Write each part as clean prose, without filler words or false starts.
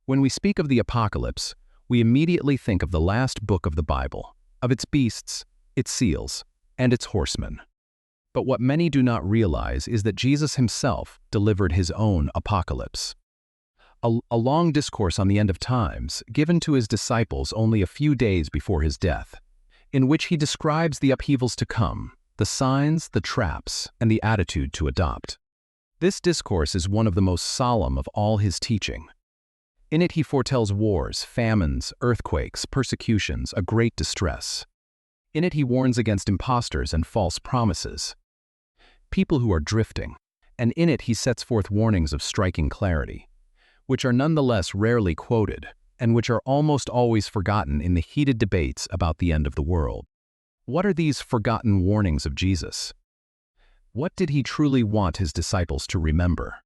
When we speak of the apocalypse, we immediately think of the last book of the Bible, of its beasts, its seals, and its horsemen. But what many do not realize is that Jesus himself delivered his own apocalypse. A long discourse on the end of times given to his disciples only a few days before his death, in which he describes the upheavals to come, the signs, the traps, and the attitude to adopt. This discourse is one of the most solemn of all his teaching. In it he foretells wars, famines, earthquakes, persecutions, a great distress. In it he warns against impostors and false promises, people who are drifting, and in it he sets forth warnings of striking clarity, which are nonetheless rarely quoted, and which are almost always forgotten in the heated debates about the end of the world. What are these forgotten warnings of Jesus? What did he truly want his disciples to remember?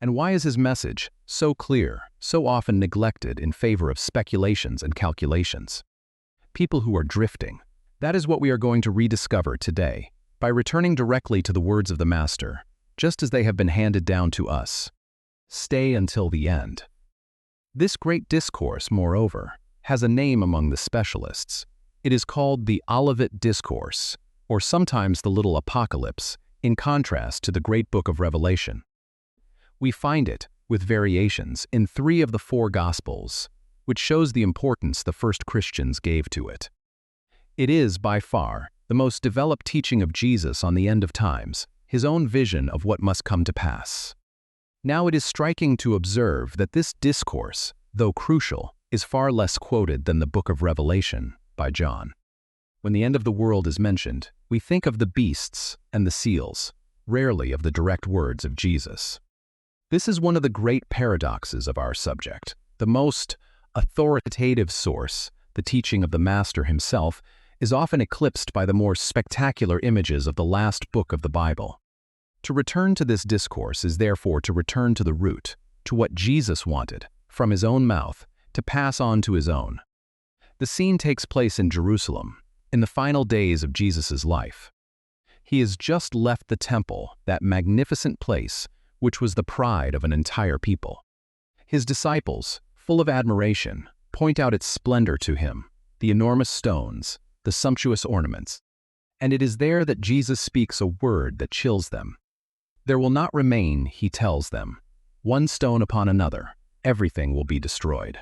And why is his message so clear, so often neglected in favor of speculations and calculations? People who are drifting. That is what we are going to rediscover today, by returning directly to the words of the Master, just as they have been handed down to us. Stay until the end. This great discourse, moreover, has a name among the specialists. It is called the Olivet Discourse, or sometimes the Little Apocalypse, in contrast to the great book of Revelation. We find it, with variations, in 3 of the 4 Gospels, which shows the importance the first Christians gave to it. It is, by far, the most developed teaching of Jesus on the end of times, his own vision of what must come to pass. Now it is striking to observe that this discourse, though crucial, is far less quoted than the book of Revelation by John. When the end of the world is mentioned, we think of the beasts and the seals, rarely of the direct words of Jesus. This is one of the great paradoxes of our subject. The most authoritative source, the teaching of the Master himself, is often eclipsed by the more spectacular images of the last book of the Bible. To return to this discourse is therefore to return to the root, to what Jesus wanted, from his own mouth, to pass on to his own. The scene takes place in Jerusalem, in the final days of Jesus' life. He has just left the temple, that magnificent place, which was the pride of an entire people. His disciples, full of admiration, point out its splendor to him, the enormous stones, the sumptuous ornaments. And it is there that Jesus speaks a word that chills them. There will not remain, he tells them, one stone upon another, everything will be destroyed.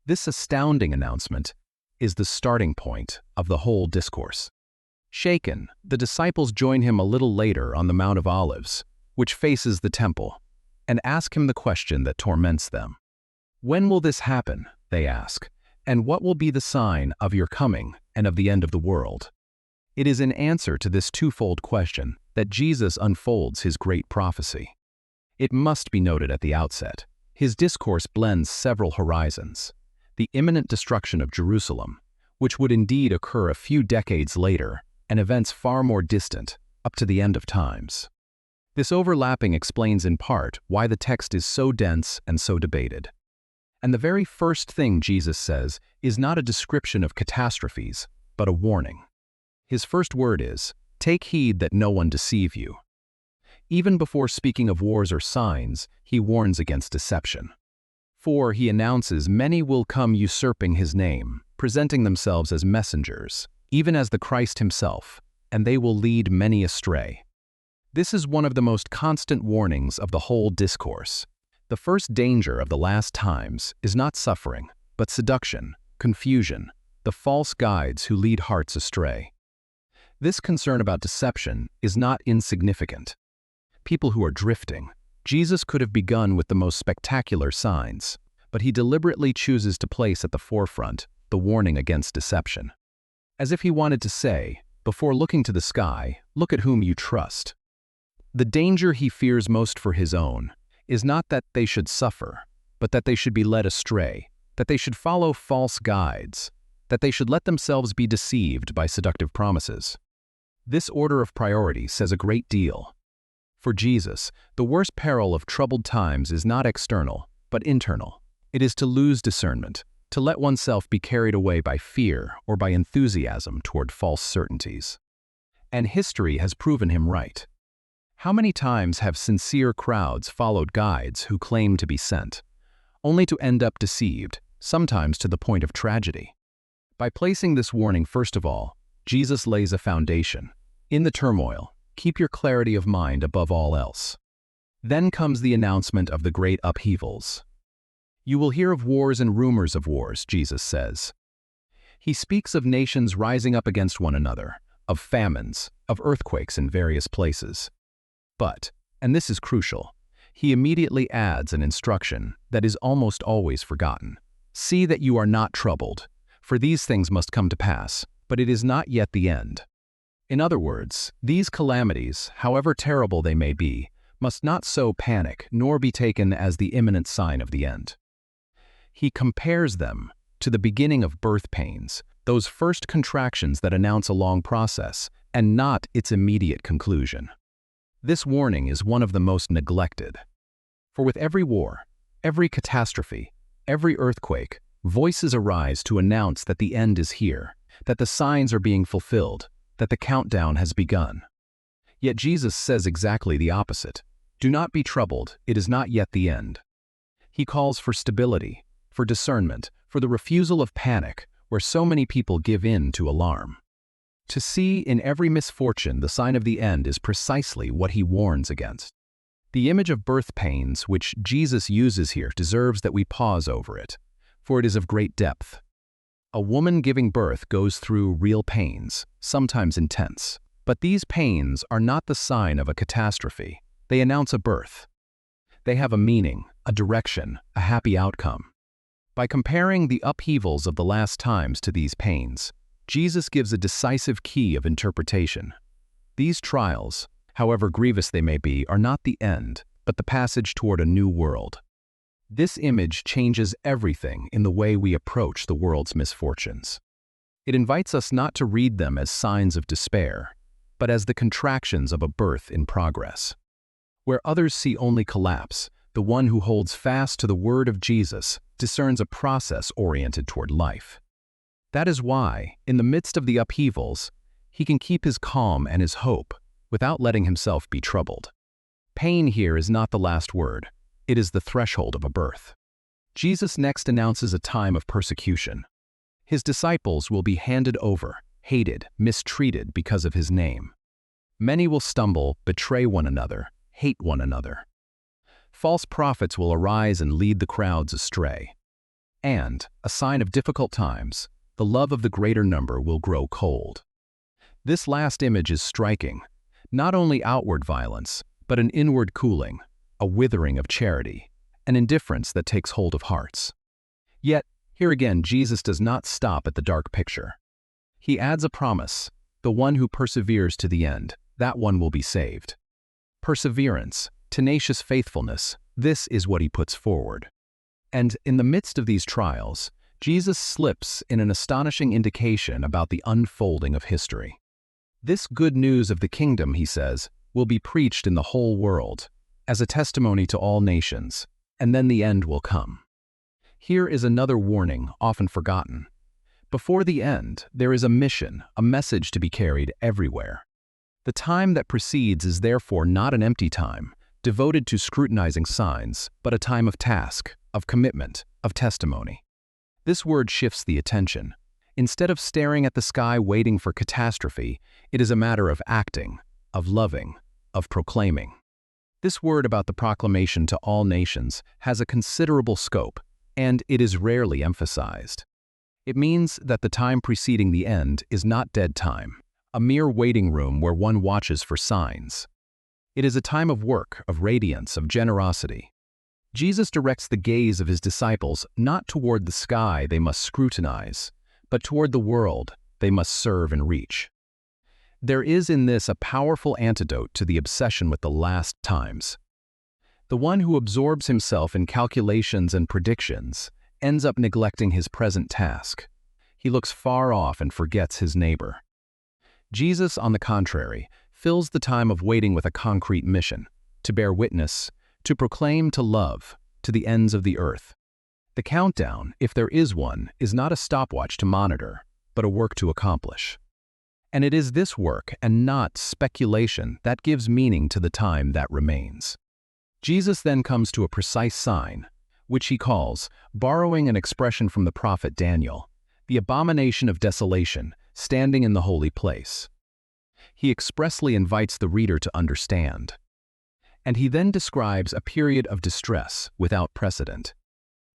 This astounding announcement is the starting point of the whole discourse. Shaken, the disciples join him a little later on the Mount of Olives, which faces the temple, and ask him the question that torments them. When will this happen, they ask, and what will be the sign of your coming and of the end of the world? It is in answer to this twofold question that Jesus unfolds his great prophecy. It must be noted at the outset, his discourse blends several horizons. The imminent destruction of Jerusalem, which would indeed occur a few decades later, and events far more distant, up to the end of times. This overlapping explains in part why the text is so dense and so debated. And the very first thing Jesus says is not a description of catastrophes, but a warning. His first word is, "Take heed that no one deceive you." Even before speaking of wars or signs, he warns against deception. For, he announces, many will come usurping his name, presenting themselves as messengers, even as the Christ himself, and they will lead many astray. This is one of the most constant warnings of the whole discourse. The first danger of the last times is not suffering, but seduction, confusion, the false guides who lead hearts astray. This concern about deception is not insignificant. People who are drifting. Jesus could have begun with the most spectacular signs, but he deliberately chooses to place at the forefront the warning against deception. As if he wanted to say, before looking to the sky, look at whom you trust. The danger he fears most for his own is not that they should suffer, but that they should be led astray, that they should follow false guides, that they should let themselves be deceived by seductive promises. This order of priority says a great deal. For Jesus, the worst peril of troubled times is not external, but internal. It is to lose discernment, to let oneself be carried away by fear or by enthusiasm toward false certainties. And history has proven him right. How many times have sincere crowds followed guides who claim to be sent, only to end up deceived, sometimes to the point of tragedy. By placing this warning first of all, Jesus lays a foundation. In the turmoil, keep your clarity of mind above all else. Then comes the announcement of the great upheavals. You will hear of wars and rumors of wars, Jesus says. He speaks of nations rising up against one another, of famines, of earthquakes in various places. But, and this is crucial, he immediately adds an instruction that is almost always forgotten. See that you are not troubled, for these things must come to pass, but it is not yet the end. In other words, these calamities, however terrible they may be, must not sow panic nor be taken as the imminent sign of the end. He compares them to the beginning of birth pains, those first contractions that announce a long process, and not its immediate conclusion. This warning is one of the most neglected. For with every war, every catastrophe, every earthquake, voices arise to announce that the end is here, that the signs are being fulfilled, that the countdown has begun. Yet Jesus says exactly the opposite. Do not be troubled, it is not yet the end. He calls for stability, for discernment, for the refusal of panic, where so many people give in to alarm. To see in every misfortune the sign of the end is precisely what he warns against. The image of birth pains which Jesus uses here deserves that we pause over it, for it is of great depth. A woman giving birth goes through real pains, sometimes intense, but these pains are not the sign of a catastrophe. They announce a birth. They have a meaning, a direction, a happy outcome. By comparing the upheavals of the last times to these pains, Jesus gives a decisive key of interpretation. These trials, however grievous they may be, are not the end, but the passage toward a new world. This image changes everything in the way we approach the world's misfortunes. It invites us not to read them as signs of despair, but as the contractions of a birth in progress. Where others see only collapse, the one who holds fast to the word of Jesus discerns a process oriented toward life. That is why, in the midst of the upheavals, he can keep his calm and his hope without letting himself be troubled. Pain here is not the last word. It is the threshold of a birth. Jesus next announces a time of persecution. His disciples will be handed over, hated, mistreated because of his name. Many will stumble, betray one another, hate one another. False prophets will arise and lead the crowds astray. And, a sign of difficult times, the love of the greater number will grow cold. This last image is striking, not only outward violence, but an inward cooling, a withering of charity, an indifference that takes hold of hearts. Yet, here again, Jesus does not stop at the dark picture. He adds a promise: the one who perseveres to the end, that one will be saved. Perseverance, tenacious faithfulness, this is what he puts forward. And in the midst of these trials, Jesus slips in an astonishing indication about the unfolding of history. This good news of the kingdom, he says, will be preached in the whole world, as a testimony to all nations, and then the end will come. Here is another warning often forgotten. Before the end, there is a mission, a message to be carried everywhere. The time that precedes is therefore not an empty time, devoted to scrutinizing signs, but a time of task, of commitment, of testimony. This word shifts the attention. Instead of staring at the sky waiting for catastrophe, it is a matter of acting, of loving, of proclaiming. This word about the proclamation to all nations has a considerable scope, and it is rarely emphasized. It means that the time preceding the end is not dead time, a mere waiting room where one watches for signs. It is a time of work, of radiance, of generosity. Jesus directs the gaze of his disciples not toward the sky they must scrutinize, but toward the world they must serve and reach. There is in this a powerful antidote to the obsession with the last times. The one who absorbs himself in calculations and predictions ends up neglecting his present task. He looks far off and forgets his neighbor. Jesus, on the contrary, fills the time of waiting with a concrete mission: to bear witness, to proclaim, to love, to the ends of the earth. The countdown, if there is one, is not a stopwatch to monitor, but a work to accomplish. And it is this work, and not speculation, that gives meaning to the time that remains. Jesus then comes to a precise sign, which he calls, borrowing an expression from the prophet Daniel, the abomination of desolation, standing in the holy place. He expressly invites the reader to understand. And he then describes a period of distress without precedent.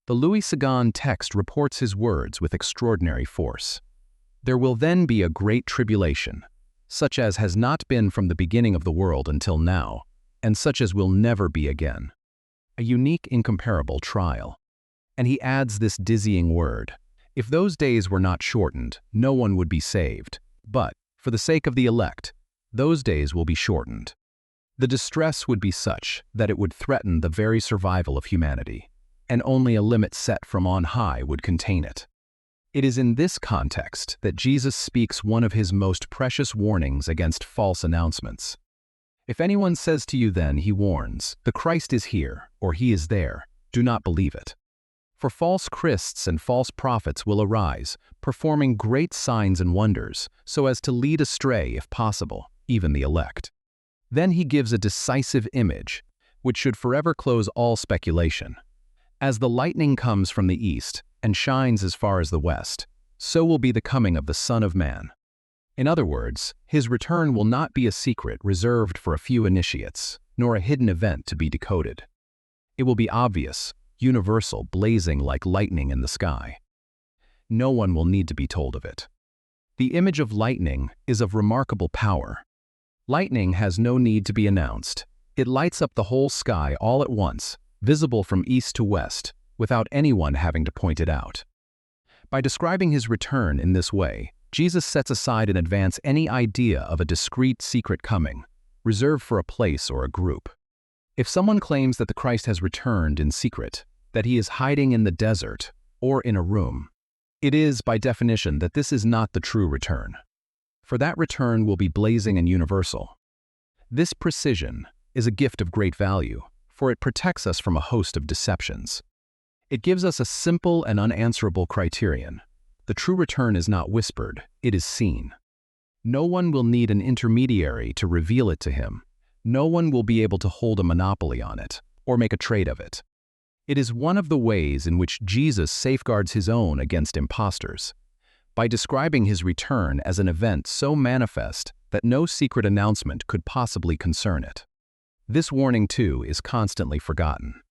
The Louis Segond text reports his words with extraordinary force. There will then be a great tribulation, such as has not been from the beginning of the world until now, and such as will never be again. A unique, incomparable trial. And he adds this dizzying word: if those days were not shortened, no one would be saved. But, for the sake of the elect, those days will be shortened. The distress would be such that it would threaten the very survival of humanity, and only a limit set from on high would contain it. It is in this context that Jesus speaks one of his most precious warnings against false announcements. If anyone says to you then, he warns, the Christ is here, or he is there, do not believe it. For false Christs and false prophets will arise, performing great signs and wonders, so as to lead astray, if possible, even the elect. Then he gives a decisive image, which should forever close all speculation. As the lightning comes from the east and shines as far as the west, so will be the coming of the Son of Man. In other words, his return will not be a secret reserved for a few initiates, nor a hidden event to be decoded. It will be obvious, universal, blazing like lightning in the sky. No one will need to be told of it. The image of lightning is of remarkable power. Lightning has no need to be announced. It lights up the whole sky all at once, visible from east to west, without anyone having to point it out. By describing his return in this way, Jesus sets aside in advance any idea of a discreet secret coming, reserved for a place or a group. If someone claims that the Christ has returned in secret, that he is hiding in the desert or in a room, it is, by definition, that this is not the true return. For that return will be blazing and universal. This precision is a gift of great value, for it protects us from a host of deceptions. It gives us a simple and unanswerable criterion. The true return is not whispered, it is seen. No one will need an intermediary to reveal it to him. No one will be able to hold a monopoly on it, or make a trade of it. It is one of the ways in which Jesus safeguards his own against impostors, by describing his return as an event so manifest that no secret announcement could possibly concern it. This warning, too, is constantly forgotten.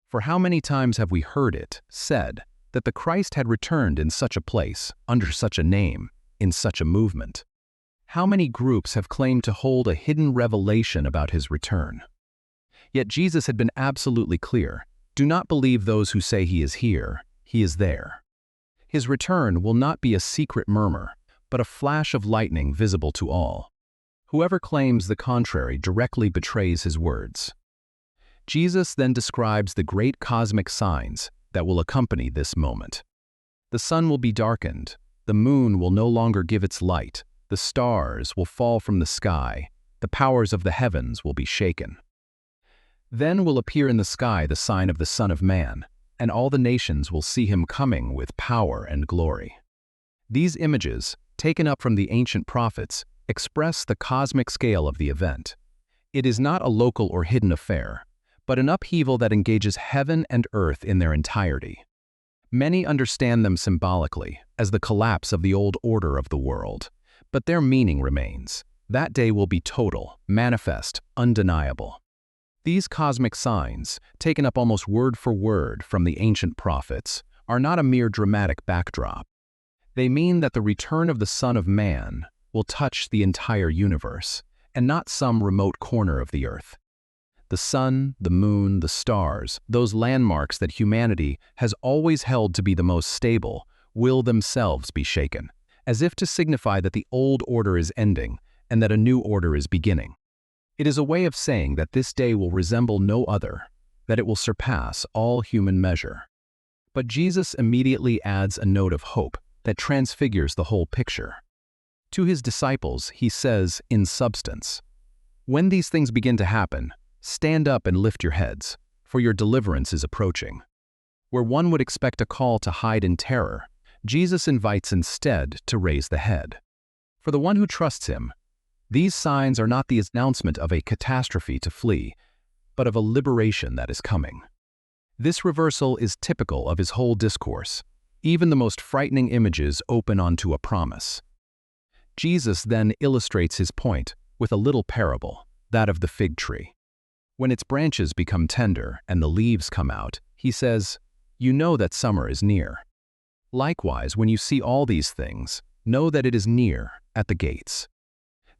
For how many times have we heard it said that the Christ had returned in such a place, under such a name, in such a movement? How many groups have claimed to hold a hidden revelation about his return? Yet Jesus had been absolutely clear: do not believe those who say he is here, he is there. His return will not be a secret murmur, but a flash of lightning visible to all. Whoever claims the contrary directly betrays his words. Jesus then describes the great cosmic signs that will accompany this moment. The sun will be darkened, the moon will no longer give its light, the stars will fall from the sky, the powers of the heavens will be shaken. Then will appear in the sky the sign of the Son of Man, and all the nations will see him coming with power and glory. These images, taken up from the ancient prophets, express the cosmic scale of the event. It is not a local or hidden affair, but an upheaval that engages heaven and earth in their entirety. Many understand them symbolically as the collapse of the old order of the world, but their meaning remains. That day will be total, manifest, undeniable. These cosmic signs, taken up almost word for word from the ancient prophets, are not a mere dramatic backdrop. They mean that the return of the Son of Man will touch the entire universe, and not some remote corner of the earth. The sun, the moon, the stars, those landmarks that humanity has always held to be the most stable, will themselves be shaken, as if to signify that the old order is ending and that a new order is beginning. It is a way of saying that this day will resemble no other, that it will surpass all human measure. But Jesus immediately adds a note of hope that transfigures the whole picture. To his disciples, he says, in substance, "When these things begin to happen, stand up and lift your heads, for your deliverance is approaching." Where one would expect a call to hide in terror, Jesus invites instead to raise the head. For the one who trusts him, these signs are not the announcement of a catastrophe to flee, but of a liberation that is coming. This reversal is typical of his whole discourse. Even the most frightening images open onto a promise. Jesus then illustrates his point with a little parable, that of the fig tree. When its branches become tender and the leaves come out, he says, "You know that summer is near. Likewise, when you see all these things, know that it is near, at the gates."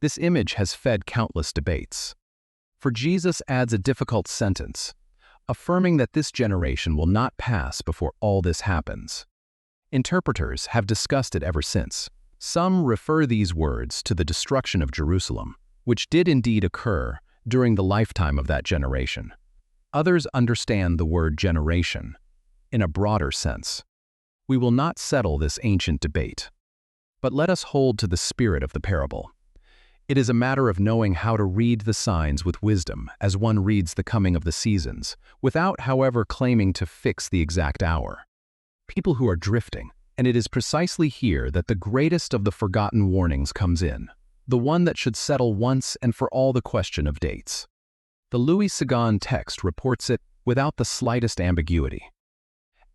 This image has fed countless debates. For Jesus adds a difficult sentence, affirming that this generation will not pass before all this happens. Interpreters have discussed it ever since. Some refer these words to the destruction of Jerusalem, which did indeed occur during the lifetime of that generation. Others understand the word generation in a broader sense. We will not settle this ancient debate, but let us hold to the spirit of the parable. It is a matter of knowing how to read the signs with wisdom as one reads the coming of the seasons, without, however, claiming to fix the exact hour. People who are drifting, and it is precisely here that the greatest of the forgotten warnings comes in, the one that should settle once and for all the question of dates. The Louis Sagan text reports it without the slightest ambiguity.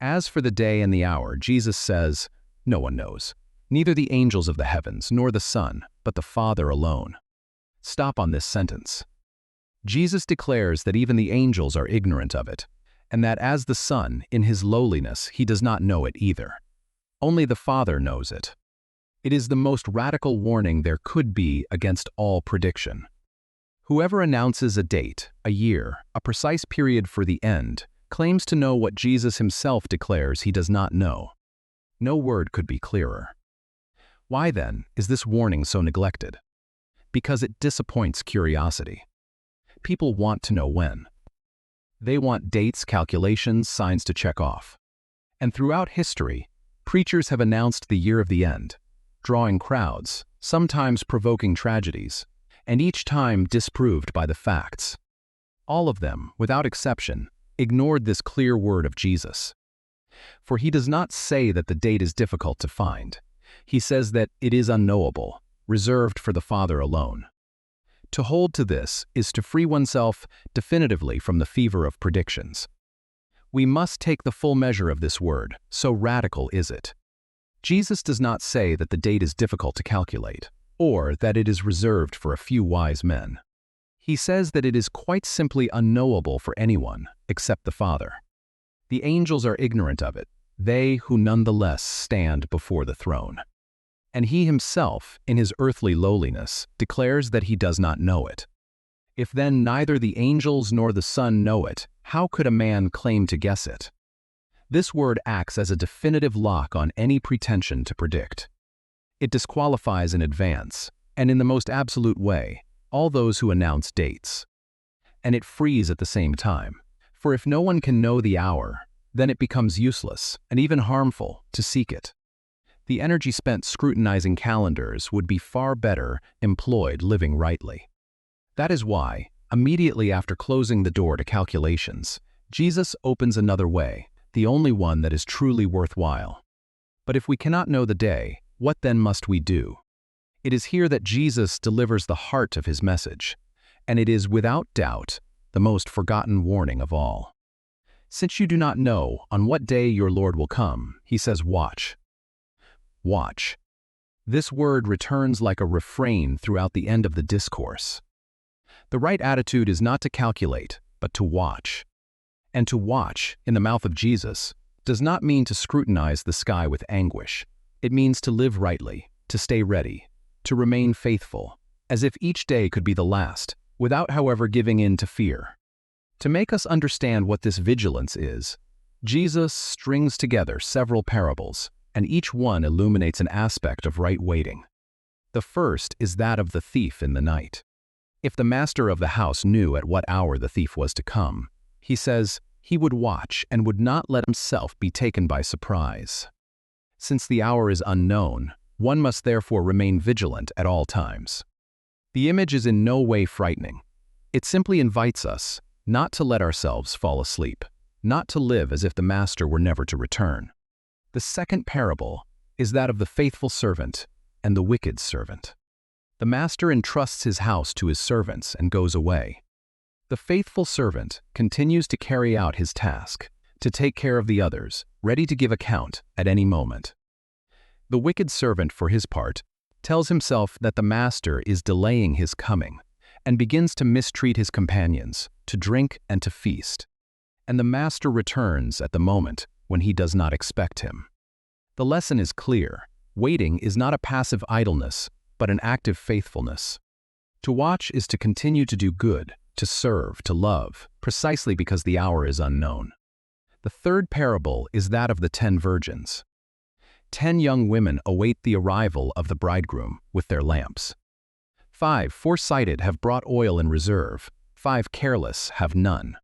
As for the day and the hour, Jesus says, no one knows, neither the angels of the heavens nor the Son, but the Father alone. Stop on this sentence. Jesus declares that even the angels are ignorant of it, and that as the Son, in his lowliness, he does not know it either. Only the Father knows it. It is the most radical warning there could be against all prediction. Whoever announces a date, a year, a precise period for the end, claims to know what Jesus himself declares he does not know. No word could be clearer. Why, then, is this warning so neglected? Because it disappoints curiosity. People want to know when. They want dates, calculations, signs to check off. And throughout history, preachers have announced the year of the end, drawing crowds, sometimes provoking tragedies, and each time disproved by the facts. All of them, without exception, ignored this clear word of Jesus. For he does not say that the date is difficult to find. He says that it is unknowable, reserved for the Father alone. To hold to this is to free oneself definitively from the fever of predictions. We must take the full measure of this word, so radical is it. Jesus does not say that the date is difficult to calculate, or that it is reserved for a few wise men. He says that it is quite simply unknowable for anyone except the Father. The angels are ignorant of it, they who nonetheless stand before the throne. And he himself, in his earthly lowliness, declares that he does not know it. If then neither the angels nor the Son know it, how could a man claim to guess it? This word acts as a definitive lock on any pretension to predict. It disqualifies in advance, and in the most absolute way, all those who announce dates. And it frees at the same time, for if no one can know the hour, then it becomes useless and even harmful to seek it. The energy spent scrutinizing calendars would be far better employed living rightly. That is why, immediately after closing the door to calculations, Jesus opens another way, the only one that is truly worthwhile. But if we cannot know the day, what then must we do? It is here that Jesus delivers the heart of his message, and it is without doubt the most forgotten warning of all. Since you do not know on what day your Lord will come, he says, watch. Watch. This word returns like a refrain throughout the end of the discourse. The right attitude is not to calculate, but to watch. And to watch, in the mouth of Jesus, does not mean to scrutinize the sky with anguish. It means to live rightly, to stay ready, to remain faithful, as if each day could be the last, without, however, giving in to fear. To make us understand what this vigilance is, Jesus strings together several parables, and each one illuminates an aspect of right waiting. The first is that of the thief in the night. If the master of the house knew at what hour the thief was to come, he says he would watch and would not let himself be taken by surprise. Since the hour is unknown, one must therefore remain vigilant at all times. The image is in no way frightening. It simply invites us not to let ourselves fall asleep, not to live as if the master were never to return. The second parable is that of the faithful servant and the wicked servant. The master entrusts his house to his servants and goes away. The faithful servant continues to carry out his task, to take care of the others, ready to give account at any moment. The wicked servant, for his part, tells himself that the master is delaying his coming, and begins to mistreat his companions, to drink and to feast. And the master returns at the moment when he does not expect him. The lesson is clear. Waiting is not a passive idleness, but an active faithfulness. To watch is to continue to do good, to serve, to love, precisely because the hour is unknown. The third parable is that of the 10 virgins. 10 young women await the arrival of the bridegroom with their lamps. 5 foresighted have brought oil in reserve, 5 careless have none.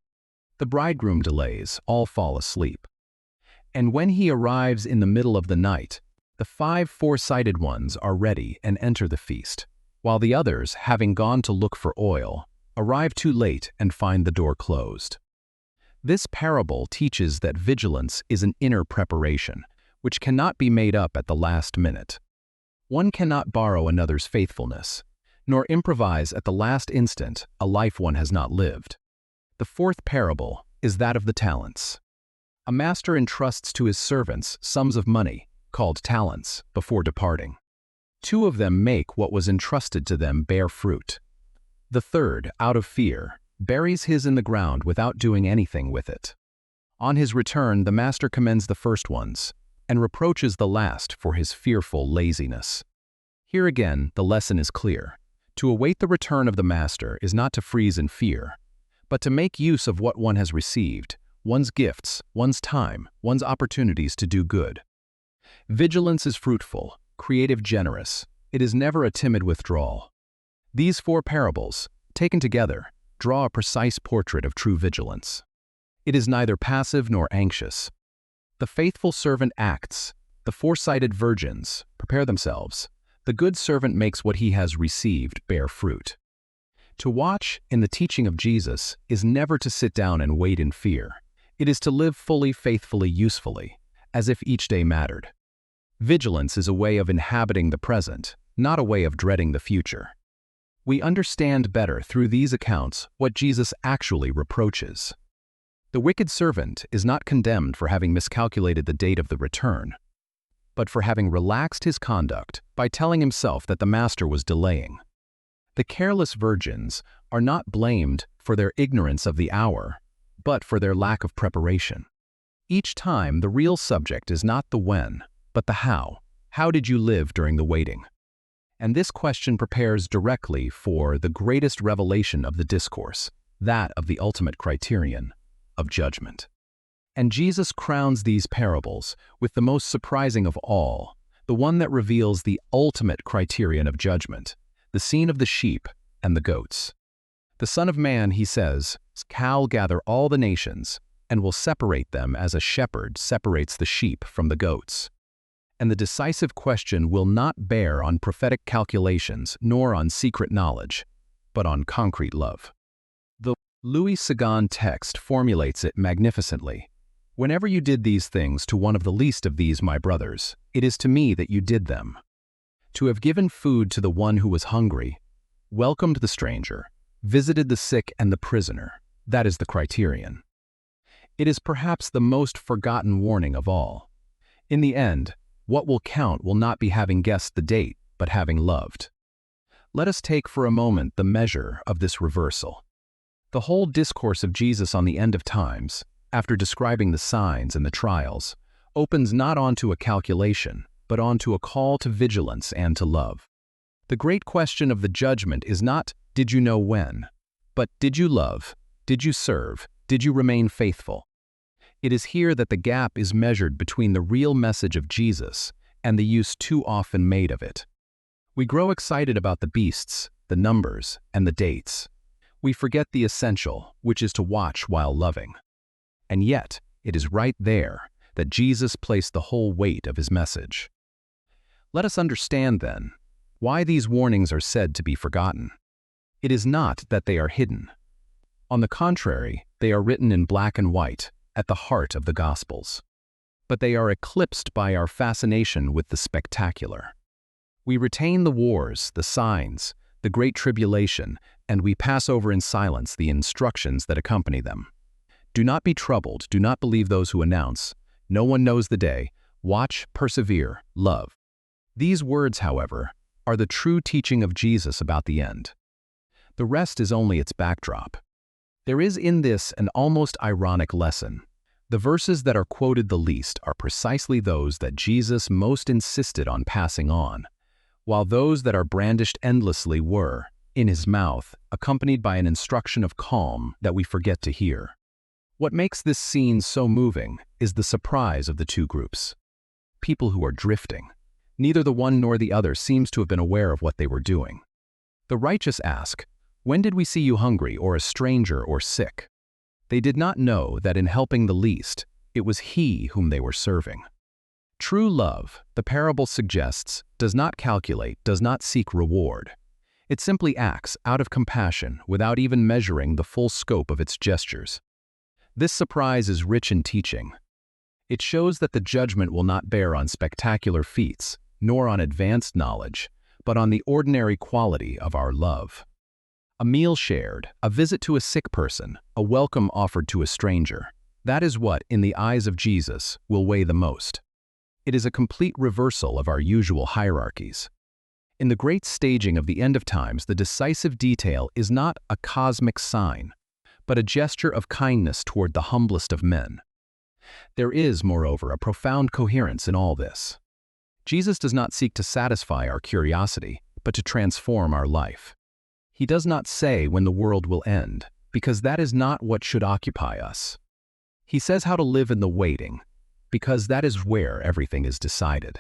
The bridegroom delays, all fall asleep. And when he arrives in the middle of the night, the 5 foresighted ones are ready and enter the feast, while the others, having gone to look for oil, arrive too late and find the door closed. This parable teaches that vigilance is an inner preparation, which cannot be made up at the last minute. One cannot borrow another's faithfulness, nor improvise at the last instant a life one has not lived. The fourth parable is that of the talents. A master entrusts to his servants sums of money, called talents, before departing. 2 of them make what was entrusted to them bear fruit. The third, out of fear, buries his in the ground without doing anything with it. On his return, the master commends the first ones, and reproaches the last for his fearful laziness. Here again, the lesson is clear. To await the return of the master is not to freeze in fear, but to make use of what one has received, one's gifts, one's time, one's opportunities to do good. Vigilance is fruitful, creative, generous. It is never a timid withdrawal. These 4 parables, taken together, draw a precise portrait of true vigilance. It is neither passive nor anxious. The faithful servant acts, the foresighted virgins prepare themselves, the good servant makes what he has received bear fruit. To watch, in the teaching of Jesus, is never to sit down and wait in fear. It is to live fully, faithfully, usefully, as if each day mattered. Vigilance is a way of inhabiting the present, not a way of dreading the future. We understand better through these accounts what Jesus actually reproaches. The wicked servant is not condemned for having miscalculated the date of the return, but for having relaxed his conduct by telling himself that the master was delaying. The careless virgins are not blamed for their ignorance of the hour, but for their lack of preparation. Each time, the real subject is not the when, but the how. How did you live during the waiting? And this question prepares directly for the greatest revelation of the discourse, that of the ultimate criterion of judgment. And Jesus crowns these parables with the most surprising of all, the one that reveals the ultimate criterion of judgment, the scene of the sheep and the goats. The Son of Man, he says, shall gather all the nations and will separate them as a shepherd separates the sheep from the goats. And the decisive question will not bear on prophetic calculations nor on secret knowledge, but on concrete love. The Louis Sagan text formulates it magnificently. Whenever you did these things to one of the least of these my brothers, it is to me that you did them. To have given food to the one who was hungry, welcomed the stranger, visited the sick and the prisoner, that is the criterion. It is perhaps the most forgotten warning of all. In the end, what will count will not be having guessed the date, but having loved. Let us take for a moment the measure of this reversal. The whole discourse of Jesus on the end of times, after describing the signs and the trials, opens not onto a calculation, but onto a call to vigilance and to love. The great question of the judgment is not, did you know when, but did you love, did you serve, did you remain faithful? It is here that the gap is measured between the real message of Jesus and the use too often made of it. We grow excited about the beasts, the numbers, and the dates. We forget the essential, which is to watch while loving. And yet, it is right there that Jesus placed the whole weight of his message. Let us understand, then, why these warnings are said to be forgotten. It is not that they are hidden. On the contrary, they are written in black and white, at the heart of the Gospels. But they are eclipsed by our fascination with the spectacular. We retain the wars, the signs, the great tribulation, and we pass over in silence the instructions that accompany them. Do not be troubled, do not believe those who announce. No one knows the day. Watch, persevere, love. These words, however, are the true teaching of Jesus about the end. The rest is only its backdrop. There is in this an almost ironic lesson. The verses that are quoted the least are precisely those that Jesus most insisted on passing on, while those that are brandished endlessly were, in his mouth, accompanied by an instruction of calm that we forget to hear. What makes this scene so moving is the surprise of the two groups. People who are drifting. Neither the one nor the other seems to have been aware of what they were doing. The righteous ask, "When did we see you hungry or a stranger or sick?" They did not know that in helping the least, it was he whom they were serving. True love, the parable suggests, does not calculate, does not seek reward. It simply acts out of compassion without even measuring the full scope of its gestures. This surprise is rich in teaching. It shows that the judgment will not bear on spectacular feats, nor on advanced knowledge, but on the ordinary quality of our love. A meal shared, a visit to a sick person, a welcome offered to a stranger. That is what, in the eyes of Jesus, will weigh the most. It is a complete reversal of our usual hierarchies. In the great staging of the end of times, the decisive detail is not a cosmic sign, but a gesture of kindness toward the humblest of men. There is, moreover, a profound coherence in all this. Jesus does not seek to satisfy our curiosity, but to transform our life. He does not say when the world will end, because that is not what should occupy us. He says how to live in the waiting, because that is where everything is decided.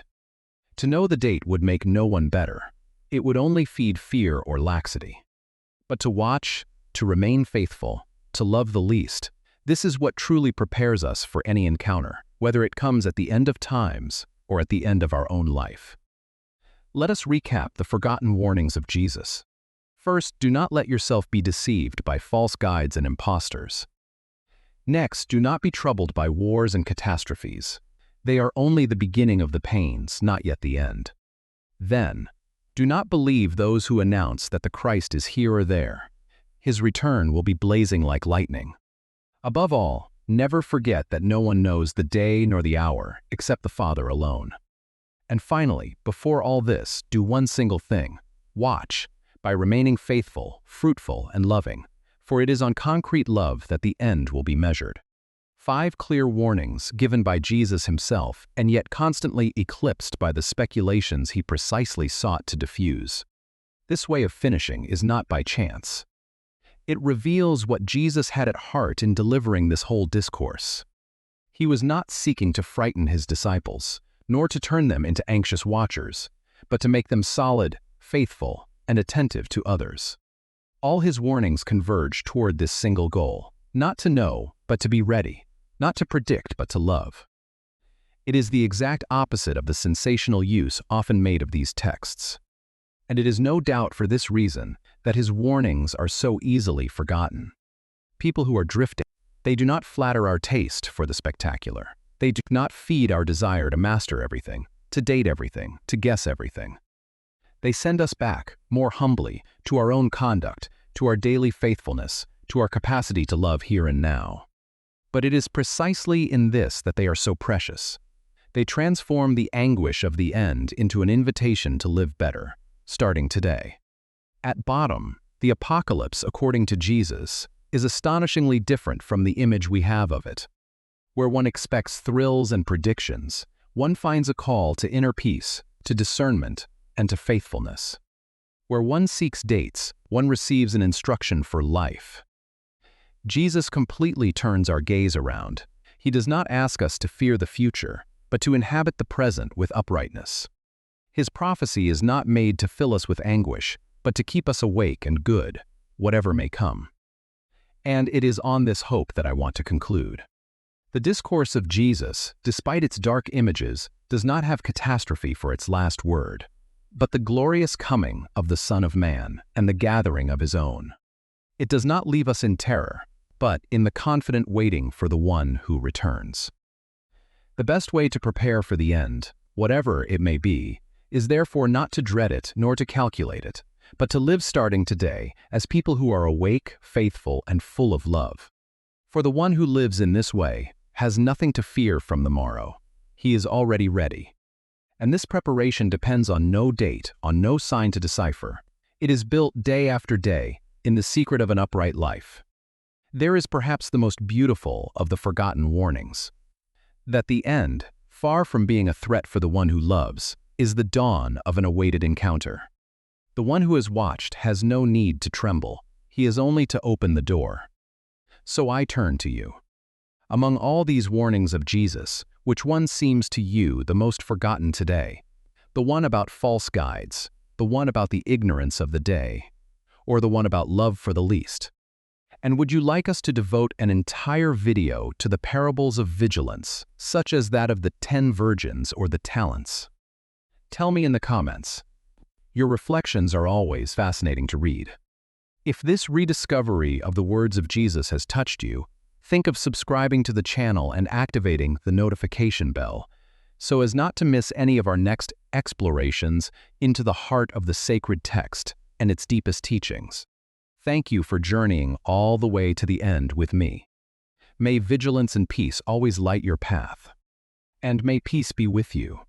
To know the date would make no one better. It would only feed fear or laxity. But to watch, to remain faithful, to love the least, this is what truly prepares us for any encounter, whether it comes at the end of times or at the end of our own life. Let us recap the forgotten warnings of Jesus. First, do not let yourself be deceived by false guides and impostors. Next, do not be troubled by wars and catastrophes. They are only the beginning of the pains, not yet the end. Then, do not believe those who announce that the Christ is here or there. His return will be blazing like lightning. Above all, never forget that no one knows the day nor the hour except the Father alone. And finally, before all this, do one single thing: watch, by remaining faithful, fruitful, and loving, for it is on concrete love that the end will be measured. 5 clear warnings given by Jesus himself, and yet constantly eclipsed by the speculations he precisely sought to diffuse. This way of finishing is not by chance. It reveals what Jesus had at heart in delivering this whole discourse. He was not seeking to frighten his disciples, nor to turn them into anxious watchers, but to make them solid, faithful, and attentive to others. All his warnings converge toward this single goal: not to know, but to be ready, not to predict, but to love. It is the exact opposite of the sensational use often made of these texts. And it is no doubt for this reason that his warnings are so easily forgotten. People who are drifting, they do not flatter our taste for the spectacular. They do not feed our desire to master everything, to date everything, to guess everything. They send us back, more humbly, to our own conduct, to our daily faithfulness, to our capacity to love here and now. But it is precisely in this that they are so precious. They transform the anguish of the end into an invitation to live better, starting today. At bottom, the apocalypse, according to Jesus, is astonishingly different from the image we have of it. Where one expects thrills and predictions, one finds a call to inner peace, to discernment, and to faithfulness. Where one seeks dates, one receives an instruction for life. Jesus completely turns our gaze around. He does not ask us to fear the future, but to inhabit the present with uprightness. His prophecy is not made to fill us with anguish, but to keep us awake and good, whatever may come. And it is on this hope that I want to conclude. The discourse of Jesus, despite its dark images, does not have catastrophe for its last word, but the glorious coming of the Son of Man and the gathering of his own. It does not leave us in terror, but in the confident waiting for the one who returns. The best way to prepare for the end, whatever it may be, is therefore not to dread it nor to calculate it, but to live starting today as people who are awake, faithful, and full of love. For the one who lives in this way has nothing to fear from the morrow. He is already ready. And this preparation depends on no date, on no sign to decipher. It is built day after day in the secret of an upright life. There is perhaps the most beautiful of the forgotten warnings. That the end, far from being a threat for the one who loves, is the dawn of an awaited encounter. The one who has watched has no need to tremble. He is only to open the door. So I turn to you. Among all these warnings of Jesus, which one seems to you the most forgotten today? The one about false guides, the one about the ignorance of the day, or the one about love for the least? And would you like us to devote an entire video to the parables of vigilance, such as that of the 10 virgins or the talents? Tell me in the comments. Your reflections are always fascinating to read. If this rediscovery of the words of Jesus has touched you, think of subscribing to the channel and activating the notification bell, so as not to miss any of our next explorations into the heart of the sacred text and its deepest teachings. Thank you for journeying all the way to the end with me. May vigilance and peace always light your path. And may peace be with you.